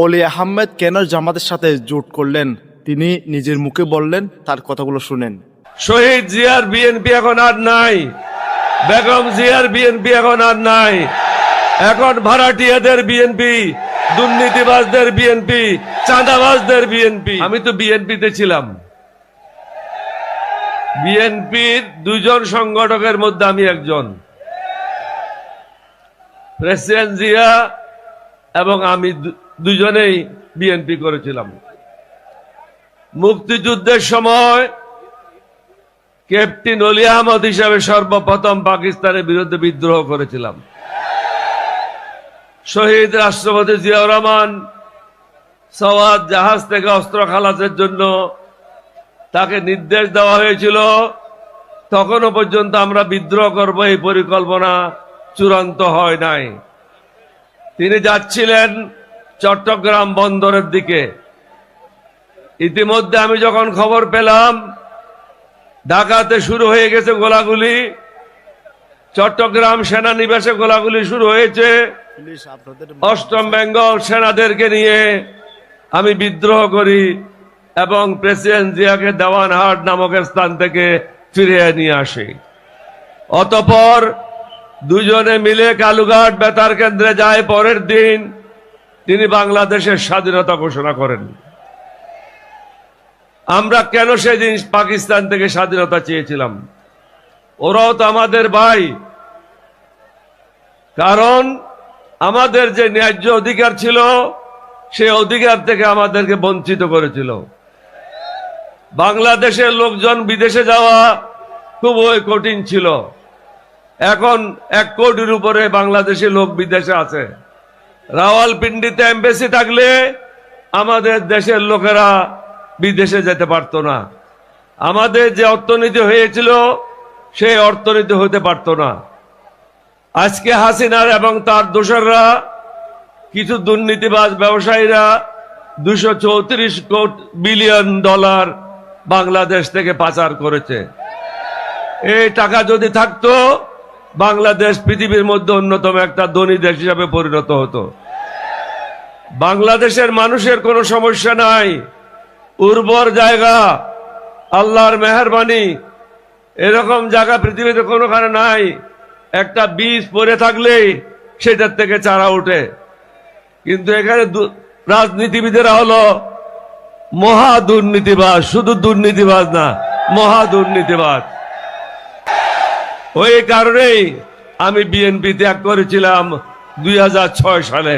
অলি আহমেদ কেন জামাতের সাথে জোট করলেন তিনি নিজের মুখে বললেন, তার কথাগুলো শুনেন। শহীদ জিয়ার বিএনপি এখন আর নাই, বেগম জিয়ার বিএনপি এখন আর নাই, এখন ভাড়াটিয়াদের বিএনপি, দুর্নীতিবাজদের বিএনপি, চাঁদাবাজদের বিএনপি। আমি তো বিএনপিতে ছিলাম, বিএনপির দুজন সংগঠকের মধ্যে আমি একজন। প্রেসিডেন্ট জিয়া এবং আমি দুজনেই বিএনপি করেছিলাম। মুক্তিযুদ্ধের সময় ক্যাপ্টেন অলি আহমদ হিসাবে সর্বপ্রথম পাকিস্তানের বিরুদ্ধে বিদ্রোহ করেছিলাম। শহীদ রাষ্ট্রপতি জিয়াউর রহমান সওয়াত জাহাজ থেকে অস্ত্র খালাসের জন্য তাকে নির্দেশ দেওয়া হয়েছিল, তখনও পর্যন্ত আমরা বিদ্রোহ করব এই পরিকল্পনা চূড়ান্ত হয় নাই। তিনি যাচ্ছিলেন চট্টগ্রাম বন্দরের দিকে। ইতিমধ্যে আমি যখন খবর পেলাম ঢাকাতে শুরু হয়ে গেছে গোলাগুলি, চট্টগ্রাম সেনানিবাসে গোলাগুলি শুরু হয়েছে, অষ্টম বেঙ্গল সেনাদেরকে নিয়ে আমি বিদ্রোহ করি এবং প্রেসিডেন্ট জিয়াকে দেওয়ানহাট নামক স্থান থেকে ফিরিয়ে নিয়ে আসি। অতঃপর দুজনে মিলে কালুঘাট বেতার কেন্দ্রে যায়। পরের দিন তিনি বাংলাদেশের স্বাধীনতা ঘোষণা করেন। আমরা কেন সেদিন পাকিস্তান থেকে স্বাধীনতা চেয়েছিলাম? ওরাও তো আমাদের ভাই, কারণ আমাদের যে ন্যায্য অধিকার ছিল সে অধিকার থেকে আমাদেরকে বঞ্চিত করেছিল। বাংলাদেশের লোকজন বিদেশে যাওয়া খুবই কঠিন ছিল। এখন 1 কোটির উপরে বাংলাদেশি লোক বিদেশে আছে। রাওয়ালপিন্ডিতে এমবেসি থাকলে আমাদের দেশের লোকেরা বিদেশে যেতে পারত না। আমাদের যে অর্থনীতি হয়েছিল সেই অর্থনীতি হতে পারত না। আজকে হাসিনার এবং তার দোসররা, কিছু দুর্নীতিবাজ ব্যবসায়ীরা 234 বিলিয়ন ডলার বাংলাদেশ থেকে পাচার করেছে। এই টাকা যদি থাকতো বাংলাদেশ পৃথিবীর মধ্যে অন্যতম একটা ধনী দেশ হিসাবে পরিণত হতো। বাংলাদেশের মানুষের কোনো সমস্যা নাই, উর্বর জায়গা, আল্লাহর মেহেরবানি, এরকম জায়গা পৃথিবীতে কোনোখানে নাই। একটা বীজ পড়ে থাকলেই সেটার থেকে চারা ওঠে। কিন্তু এখানে রাজনীতিবিদেরা হলো মহা দুর্নীতিবাজ, শুধু দুর্নীতিবাজ না, মহা দুর্নীতিবাজ। ওই কারণেই আমি বিএনপি ত্যাগ করেছিলাম 2006 সালে।